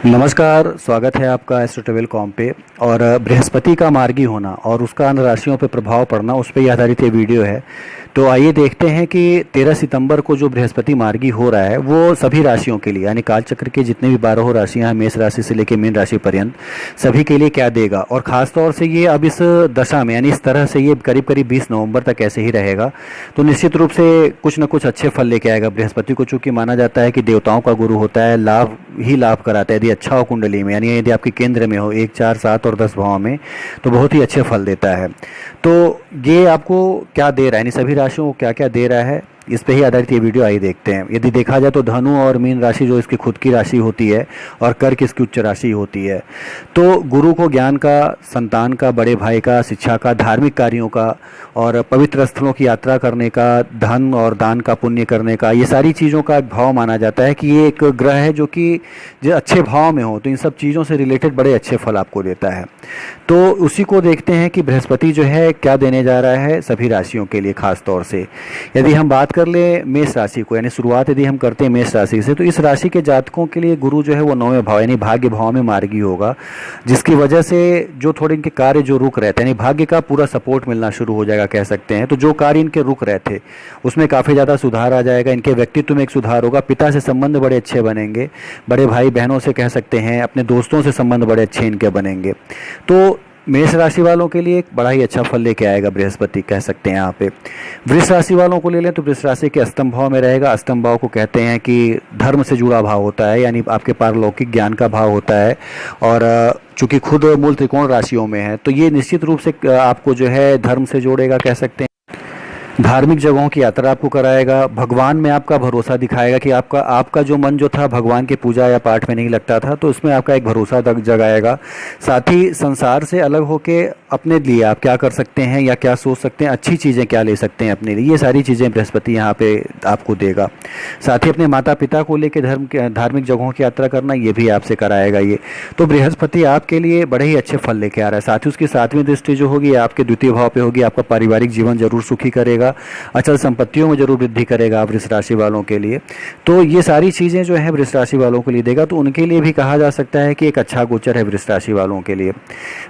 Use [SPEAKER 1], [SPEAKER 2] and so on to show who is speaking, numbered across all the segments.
[SPEAKER 1] नमस्कार, स्वागत है आपका एस्ट्रो ट्रेवल कॉम पे। और बृहस्पति का मार्गी होना और उसका अन्य राशियों पर प्रभाव पड़ना, उस पर ही आधारित ये वीडियो है। तो आइए देखते हैं कि 13 सितंबर को जो बृहस्पति मार्गी हो रहा है वो सभी राशियों के लिए, यानी कालचक्र के जितने भी 12 राशियां हैं, मेष राशि से लेकर मीन राशि पर्यंत, सभी के लिए क्या देगा। और ख़ास तौर से ये अब इस दशा में, यानी इस तरह से ये करीब करीब 20 नवंबर तक ऐसे ही रहेगा। तो निश्चित रूप से कुछ न कुछ अच्छे फल लेके आएगा। बृहस्पति को चूंकि माना जाता है कि देवताओं का गुरु होता है, लाभ ही लाभ कराता है यदि अच्छा हो कुंडली में, यानी यदि आपके केंद्र में हो 1, 4, 7 और 10 भाव में, तो बहुत ही अच्छे फल देता है। तो ये आपको क्या दे रहा है, यानी सभी राशियों को क्या क्या दे रहा है, इस पे ही आधारित ये वीडियो आइए देखते हैं। यदि देखा जाए तो धनु और मीन राशि जो इसकी खुद की राशि होती है और कर्क इसकी उच्च राशि होती है। तो गुरु को ज्ञान का, संतान का, बड़े भाई का, शिक्षा का, धार्मिक कार्यों का और पवित्र स्थलों की यात्रा करने का, धन और दान का, पुण्य करने का, ये सारी चीज़ों का एक भाव माना जाता है कि ये एक ग्रह है जो कि जो अच्छे भाव में हो तो इन सब चीज़ों से रिलेटेड बड़े अच्छे फल आपको देता है। तो उसी को देखते हैं कि बृहस्पति जो है क्या देने जा रहा है सभी राशियों के लिए। खास तौर से यदि हम बात कर ले मेष राशि को, यानी शुरुआत यदि हम करते हैं मेष राशि से, तो इस राशि के जातकों के लिए गुरु जो है वो 9वें भाव यानी भाग्य भाव में मार्गी होगा, जिसकी वजह से जो थोड़े इनके कार्य जो रुक रहे थे, यानी भाग्य का पूरा सपोर्ट मिलना शुरू हो जाएगा कह सकते हैं। तो जो कार्य इनके रुक रहे थे उसमें काफ़ी ज़्यादा सुधार आ जाएगा। इनके व्यक्तित्व में एक सुधार होगा, पिता से संबंध बड़े अच्छे बनेंगे, बड़े भाई बहनों से कह सकते हैं, अपने दोस्तों से संबंध बड़े अच्छे इनके बनेंगे। तो मेष राशि वालों के लिए एक बड़ा ही अच्छा फल लेके आएगा बृहस्पति, कह सकते हैं यहाँ पे। वृष राशि वालों को ले लें तो वृष राशि के अष्टम भाव में रहेगा। अष्टम भाव को कहते हैं कि धर्म से जुड़ा भाव होता है, यानी आपके पारलौकिक ज्ञान का भाव होता है। और चूंकि खुद मूल त्रिकोण राशियों में है तो ये निश्चित रूप से आपको जो है धर्म से जोड़ेगा, कह सकते हैं। धार्मिक जगहों की यात्रा आपको कराएगा, भगवान में आपका भरोसा दिखाएगा कि आपका जो मन जो था भगवान के पूजा या पाठ में नहीं लगता था, तो उसमें आपका एक भरोसा जगाएगा। साथ ही संसार से अलग होके अपने लिए आप क्या कर सकते हैं या क्या सोच सकते हैं, अच्छी चीज़ें क्या ले सकते हैं अपने लिए, ये सारी चीज़ें बृहस्पति यहाँ पे आपको देगा। साथ ही अपने माता पिता को लेकर धार्मिक जगहों की यात्रा करना, ये भी आपसे कराएगा ये। तो बृहस्पति आपके लिए बड़े ही अच्छे फल लेके आ रहा है। साथ ही उसकी 7वीं दृष्टि जो होगी आपके द्वितीय भाव पे होगी, आपका पारिवारिक जीवन जरूर सुखी करेगा, अचल संपत्तियों में जरूर वृद्धि करेगा वृष राशि वालों के लिए। तो ये सारी चीजें जो है वृष राशि वालों के लिए देगा, तो उनके लिए भी कहा जा सकता है कि एक अच्छा गोचर है वृष राशि वालों के लिए।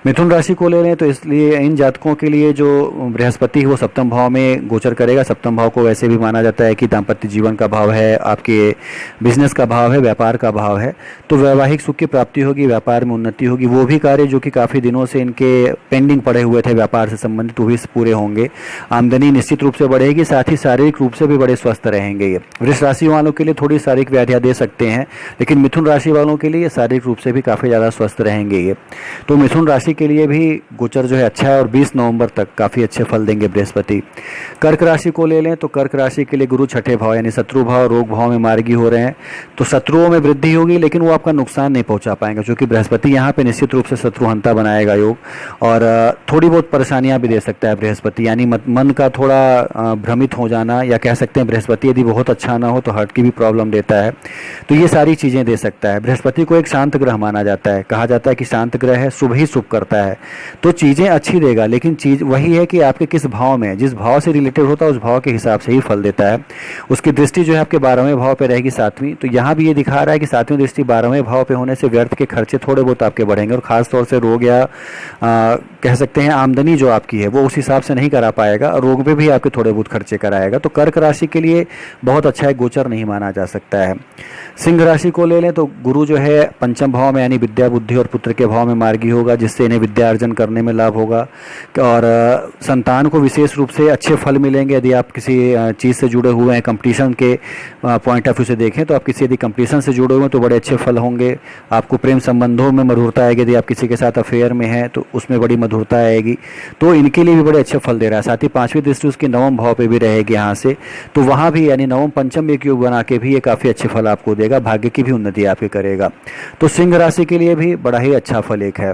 [SPEAKER 1] मिथुन राशि को ले लें तो इसलिए इन जातकों के लिए जो बृहस्पति वो सप्तम भाव में गोचर करेगा। सप्तम भाव को वैसे भी माना जाता है कि दाम्पत्य जीवन का भाव है, आपके बिजनेस का भाव है, व्यापार का भाव है। तो वैवाहिक सुख की प्राप्ति होगी, व्यापार में उन्नति होगी, वो भी कार्य जो कि काफी दिनों से इनके पेंडिंग पड़े हुए थे व्यापार से संबंधित, वो भी पूरे होंगे। आमदनी निश्चित रूप से बढ़ेगी, साथ ही शारीरिक रूप से भी बड़े स्वस्थ रहेंगे ये। वृष राशि वालों के लिए थोड़ी शारीरिक व्याधियां दे सकते हैं, लेकिन मिथुन राशि वालों के लिए शारीरिक रूप से भी काफी ज्यादा स्वस्थ रहेंगे ये। तो मिथुन राशि के लिए भी गोचर जो है अच्छा है और 20 नवंबर तक काफी अच्छे फल देंगे बृहस्पति। कर्क राशि को ले लें तो कर्क राशि के लिए गुरु 6ठे भाव यानी शत्रु भाव, रोग भाव में मार्गी हो रहे हैं। तो शत्रुओं में वृद्धि होगी, लेकिन वो आपका नुकसान नहीं पहुंचा पाएंगे, क्योंकि बृहस्पति यहाँ पे निश्चित रूप से शत्रुहंता बनाएगा योग। और थोड़ी बहुत परेशानियां भी दे सकता है बृहस्पति, यानी मन का थोड़ा भ्रमित हो जाना, या कह सकते हैं बृहस्पति यदि बहुत अच्छा ना हो तो हार्ट की भी प्रॉब्लम देता है। तो ये सारी चीज़ें दे सकता है। बृहस्पति को एक शांत ग्रह माना जाता है, कहा जाता है कि शांत ग्रह है, शुभ ही शुभ करता है। तो चीज़ें अच्छी देगा, लेकिन चीज़ वही है कि आपके किस भाव में, जिस भाव से रिलेटेड होता है उस भाव के हिसाब से ही फल देता है। उसकी दृष्टि जो है आपके 12वें भाव पर रहेगी, 7वीं। तो यहाँ भी ये दिखा रहा है कि 7वीं दृष्टि 12वें भाव पर होने से व्यर्थ के खर्चे थोड़े बहुत आपके बढ़ेंगे, और खासतौर से रोग या कह सकते हैं आमदनी जो आपकी है वो उस हिसाब से नहीं करा पाएगा, रोग पे भी आपके थोड़े बहुत खर्चे कराएगा। तो कर्क राशि के लिए बहुत अच्छा है, गोचर नहीं माना जा सकता है। सिंह राशि को ले लें तो गुरु जो है पंचम भाव में यानी विद्या, बुद्धि और पुत्र के भाव में मार्गी होगा, जिससे इन्हें विद्या अर्जन करने में लाभ होगा। और संतान को विशेष रूप से अच्छे फल मिलेंगे यदि आप किसी चीज़ से जुड़े हुए हैं, कंपटीशन के पॉइंट ऑफ व्यू से देखें तो आप किसी यदि कंपटीशन से जुड़े हुए हैं तो बड़े अच्छे फल होंगे। आपको प्रेम संबंधों में मधुरता आएगी, यदि आप किसी के साथ अफेयर में हैं तो उसमें बड़ी मधुरता आएगी। तो इनके लिए भी बड़े अच्छे फल दे रहा है। साथ ही 5वीं दृष्टि उसकी 9वें भाव पे भी रहेगी यहाँ से, तो वहाँ भी यानी 9वीं पंचम एक योग बना के भी ये काफ़ी अच्छे फल आपको देगा, भाग्य की भी उन्नति आपके करेगा। तो सिंह राशि के लिए भी बड़ा ही अच्छा फल एक है।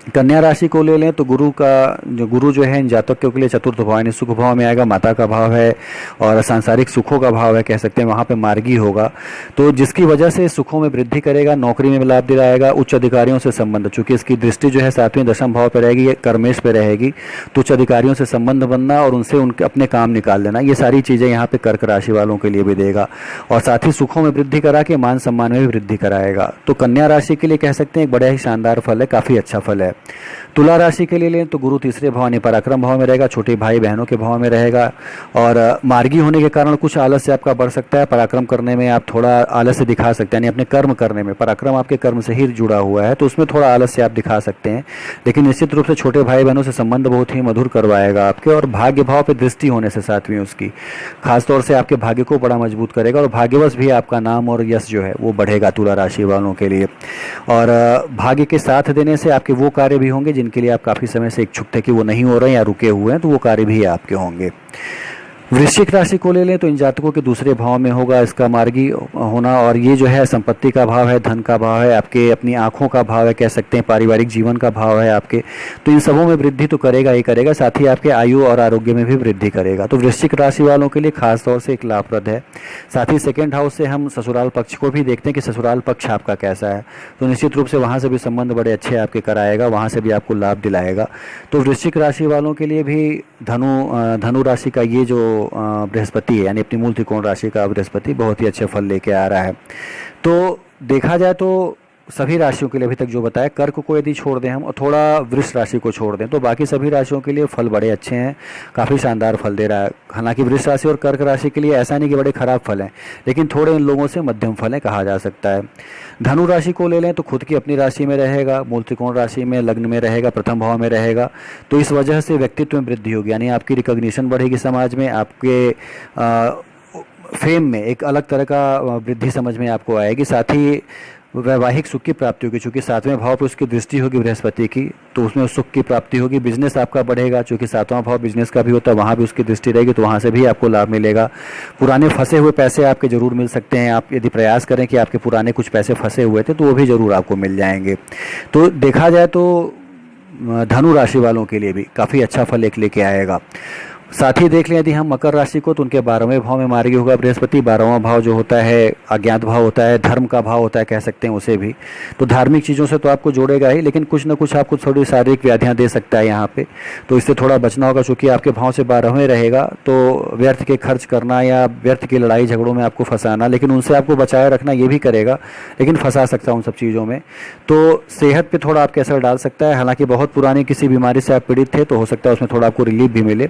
[SPEAKER 1] कन्या राशि को ले लें तो गुरु जो है इन जातकों के लिए चतुर्थ भाव यानी सुख भाव में आएगा, माता का भाव है और सांसारिक सुखों का भाव है, कह सकते हैं वहाँ पे मार्गी होगा। तो जिसकी वजह से सुखों में वृद्धि करेगा, नौकरी में लाभ दिलाएगा, उच्च अधिकारियों से संबंध, चूंकि इसकी दृष्टि जो है 7वें दशम भाव पर रहेगी, कर्मेश पे रहेगी, तो उच्च अधिकारियों से संबंध बनना और उनसे उनके अपने काम निकाल लेना, ये सारी चीज़ें यहाँ पे कर्क राशि वालों के लिए भी देगा। और साथ ही सुखों में वृद्धि करा के मान सम्मान में भी वृद्धि कराएगा। तो कन्या राशि के लिए कह सकते हैं एक बड़ा ही शानदार फल है, काफ़ी अच्छा फल है। तुला राशि के लिए लें तो गुरु तीसरे भाव यानी पराक्रम भाव में रहेगा, छोटे भाई बहनों के भाव में रहेगा और मार्गी होने के कारण कुछ आलस्य आपका बढ़ सकता है। पराक्रम करने में आप थोड़ा आलस्य दिखा सकते हैं, यानी अपने कर्म करने में, पराक्रम आपके कर्म से ही जुड़ा हुआ है तो उसमें थोड़ा आलस्य आप दिखा सकते हैं। लेकिन निश्चित रूप से छोटे भाई बहनों से संबंध बहुत ही मधुर करवाएगा आपके। और भाग्य भाव पर दृष्टि होने से 7वीं उसकी खासतौर से आपके भाग्य को बड़ा मजबूत करेगा और भाग्यवश भी आपका नाम और यश जो है वो बढ़ेगा तुला राशि वालों के लिए। और भाग्य के साथ देने से आपके वो कार्य भी होंगे जिनके लिए आप काफ़ी समय से इच्छुक थे कि वो नहीं हो रहे या रुके हुए हैं, तो वो कार्य भी आपके होंगे। वृश्चिक राशि को ले लें तो इन जातकों के दूसरे भाव में होगा इसका मार्गी होना और ये जो है संपत्ति का भाव है, धन का भाव है, आपके अपनी आंखों का भाव है, कह सकते हैं पारिवारिक जीवन का भाव है आपके। तो इन सबों में वृद्धि तो करेगा ही करेगा, साथ ही आपके आयु और आरोग्य में भी वृद्धि करेगा। तो वृश्चिक राशि वालों के लिए खास तौर से एक लाभप्रद है। साथ ही सेकेंड हाउस से हम ससुराल पक्ष को भी देखते हैं कि ससुराल पक्ष आपका कैसा है, तो निश्चित रूप से वहाँ से भी संबंध बड़े अच्छे आपके कराएगा, वहाँ से भी आपको लाभ दिलाएगा। तो वृश्चिक राशि वालों के लिए भी धनु राशि का ये जो बृहस्पति है यानी अपनी मूल त्रिकोण राशि का बृहस्पति बहुत ही अच्छे फल लेके आ रहा है। तो देखा जाए तो सभी राशियों के लिए अभी तक जो बताया, कर्क को यदि छोड़ दें हम और थोड़ा वृष राशि को छोड़ दें तो बाकी सभी राशियों के लिए फल बड़े अच्छे हैं, काफ़ी शानदार फल दे रहा है। हालांकि वृष राशि और कर्क राशि के लिए ऐसा नहीं कि बड़े खराब फल हैं, लेकिन थोड़े इन लोगों से मध्यम फल हैं कहा जा सकता है। धनु राशि को ले लें तो खुद की अपनी राशि में रहेगा, मूल त्रिकोण राशि में लग्न में रहेगा, प्रथम भाव में रहेगा, तो इस वजह से व्यक्तित्व में वृद्धि होगी, यानी आपकी रिकॉग्निशन बढ़ेगी समाज में, आपके फेम में एक अलग तरह का वृद्धि समझ में आपको आएगी। साथ ही वैवाहिक सुख की प्राप्ति होगी, चूंकि 7वें भाव पर उसकी दृष्टि होगी बृहस्पति की, तो उसमें सुख की प्राप्ति होगी। बिजनेस आपका बढ़ेगा, चूंकि 7वां भाव बिजनेस का भी होता है, वहाँ भी उसकी दृष्टि रहेगी तो वहाँ से भी आपको लाभ मिलेगा। पुराने फंसे हुए पैसे आपके जरूर मिल सकते हैं, आप यदि प्रयास करें कि आपके पुराने कुछ पैसे फंसे हुए थे तो वो भी जरूर आपको मिल जाएंगे। तो देखा जाए तो धनु राशि वालों के लिए भी काफ़ी अच्छा फल लेके आएगा। साथ ही देख लें यदि हम मकर राशि को तो उनके 12वें भाव में मार्गी होगा बृहस्पति। 12वां भाव जो होता है अज्ञात भाव होता है, धर्म का भाव होता है कह सकते हैं उसे भी, तो धार्मिक चीज़ों से तो आपको जोड़ेगा ही, लेकिन कुछ ना कुछ आपको थोड़ी शारीरिक व्याधियां दे सकता है यहाँ पे, तो इससे थोड़ा बचना होगा। चूँकि आपके भाव से 12वें रहेगा तो व्यर्थ के खर्च करना या व्यर्थ की लड़ाई झगड़ों में आपको फंसाना, लेकिन उनसे आपको बचाए रखना ये भी करेगा, लेकिन फंसा सकता है उन सब चीज़ों में। तो सेहत पर थोड़ा आपके असर डाल सकता है। हालाँकि बहुत पुरानी किसी बीमारी से आप पीड़ित थे तो हो सकता है उसमें थोड़ा आपको रिलीफ भी मिले,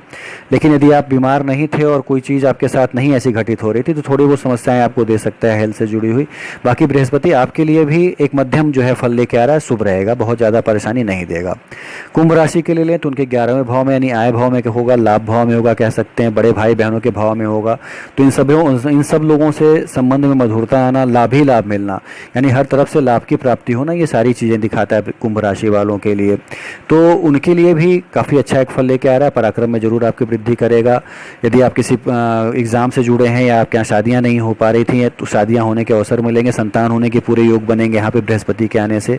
[SPEAKER 1] लेकिन यदि आप बीमार नहीं थे और कोई चीज़ आपके साथ नहीं ऐसी घटित हो रही थी तो थोड़ी वो समस्याएं आपको दे सकता है हेल्थ से जुड़ी हुई। बाकी बृहस्पति आपके लिए भी एक मध्यम जो है फल लेके आ रहा है, शुभ रहेगा, बहुत ज़्यादा परेशानी नहीं देगा। कुंभ राशि के लिए लें तो उनके 11वें भाव में यानी आय भाव में होगा, लाभ भाव में होगा कह सकते हैं, बड़े भाई बहनों के भाव में होगा। तो इन सब लोगों से संबंध में मधुरता आना, लाभ ही लाभ मिलना, यानी हर तरफ से लाभ की प्राप्ति होना, ये सारी चीज़ें दिखाता है कुंभ राशि वालों के लिए। तो उनके लिए भी काफ़ी अच्छा एक फल लेके आ रहा है। पराक्रम में जरूर आपकी वृद्धि करेगा। यदि आप किसी एग्ज़ाम से जुड़े हैं या आपके यहाँ शादियाँ नहीं हो पा रही थी तो शादियाँ होने के अवसर मिलेंगे, संतान होने के पूरे योग बनेंगे यहाँ पे बृहस्पति के आने से।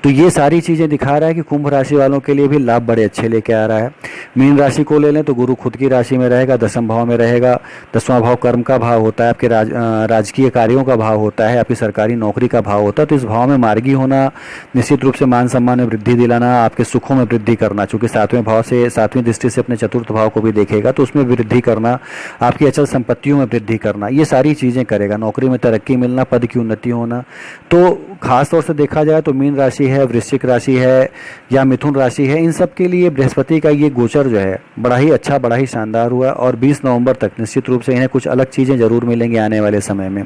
[SPEAKER 1] तो ये सारी चीज़ें दिखा रहा है कि कुंभ राशि वालों के लिए भी लाभ बड़े अच्छे लेके आ रहा है। मीन राशि को ले लें तो गुरु खुद की राशि में रहेगा, 10वां भाव में रहेगा। 10वां भाव कर्म का भाव होता है, आपके राजकीय कार्यों का भाव होता है, आपकी सरकारी नौकरी का भाव होता है। तो इस भाव में मार्गी होना, निश्चित रूप से मान सम्मान में वृद्धि दिलाना, आपके सुखों में वृद्धि करना, चूँकि 7वें भाव से 7वीं दृष्टि से अपने चतुर्थ भाव को भी देखेगा तो उसमें वृद्धि करना, आपकी अचल संपत्तियों में वृद्धि करना, ये सारी चीज़ें करेगा। नौकरी में तरक्की मिलना, पद की उन्नति होना। तो खास तौर से देखा जाए तो मीन राशि है, वृश्चिक राशि है या मिथुन राशि है, इन सब के लिए बृहस्पति का ये गोचर जो है बड़ा ही अच्छा, बड़ा ही शानदार हुआ और 20 नवंबर तक निश्चित रूप से इन्हें कुछ अलग चीज़ें जरूर मिलेंगी आने वाले समय में।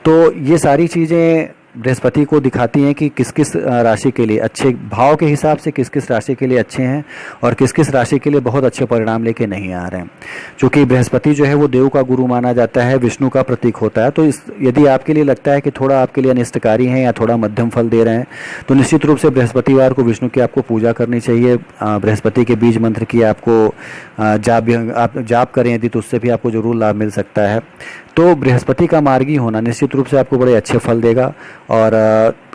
[SPEAKER 1] तो ये सारी चीज़ें बृहस्पति को दिखाती हैं कि किस किस राशि के लिए अच्छे भाव के हिसाब से किस किस राशि के लिए अच्छे हैं और किस किस राशि के लिए बहुत अच्छे परिणाम लेके नहीं आ रहे हैं। क्योंकि बृहस्पति जो है वो देव का गुरु माना जाता है, विष्णु का प्रतीक होता है। तो यदि आपके लिए लगता है कि थोड़ा आपके लिए अनिष्टकारी हैं या थोड़ा मध्यम फल दे रहे हैं तो निश्चित रूप से बृहस्पतिवार को विष्णु की आपको पूजा करनी चाहिए। बृहस्पति के बीज मंत्र की आपको आप जाप करें यदि तो उससे भी आपको जरूर लाभ मिल सकता है। तो बृहस्पति का मार्गी होना निश्चित रूप से आपको बड़े अच्छे फल देगा और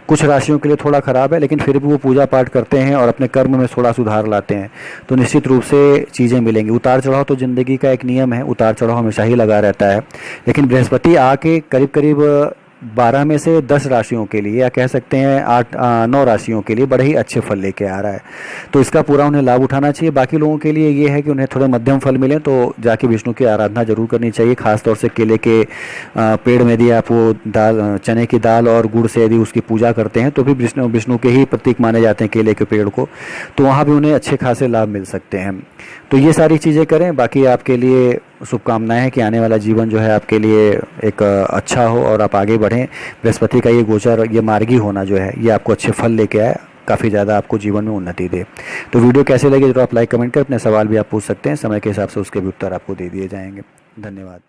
[SPEAKER 1] कुछ राशियों के लिए थोड़ा ख़राब है, लेकिन फिर भी वो पूजा पाठ करते हैं और अपने कर्म में थोड़ा सुधार लाते हैं तो निश्चित रूप से चीज़ें मिलेंगी। उतार चढ़ाव तो ज़िंदगी का एक नियम है, उतार चढ़ाव हमेशा ही लगा रहता है, लेकिन बृहस्पति आके करीब करीब 12 में से 10 राशियों के लिए, या कह सकते हैं 9 राशियों के लिए बड़े ही अच्छे फल लेके आ रहा है। तो इसका पूरा उन्हें लाभ उठाना चाहिए। बाकी लोगों के लिए ये है कि उन्हें थोड़े मध्यम फल मिले तो जाके विष्णु की आराधना जरूर करनी चाहिए। खासतौर से केले के पेड़ में यदि आप वो दाल, चने की दाल और गुड़ से यदि उसकी पूजा करते हैं तो भी विष्णु के ही प्रतीक माने जाते हैं केले के पेड़ को, तो वहाँ भी उन्हें अच्छे खासे लाभ मिल सकते हैं। तो ये सारी चीज़ें करें। बाकी आपके लिए शुभकामनाएं हैं कि आने वाला जीवन जो है आपके लिए एक अच्छा हो और आप आगे बढ़ें। बृहस्पति का ये गोचर, ये मार्गी होना जो है, ये आपको अच्छे फल लेके आए, काफ़ी ज़्यादा आपको जीवन में उन्नति दे। तो वीडियो कैसे लगे जरूर आप लाइक कमेंट कर, अपने सवाल भी आप पूछ सकते हैं, समय के हिसाब से उसके भी उत्तर आपको दे दिए जाएंगे। धन्यवाद।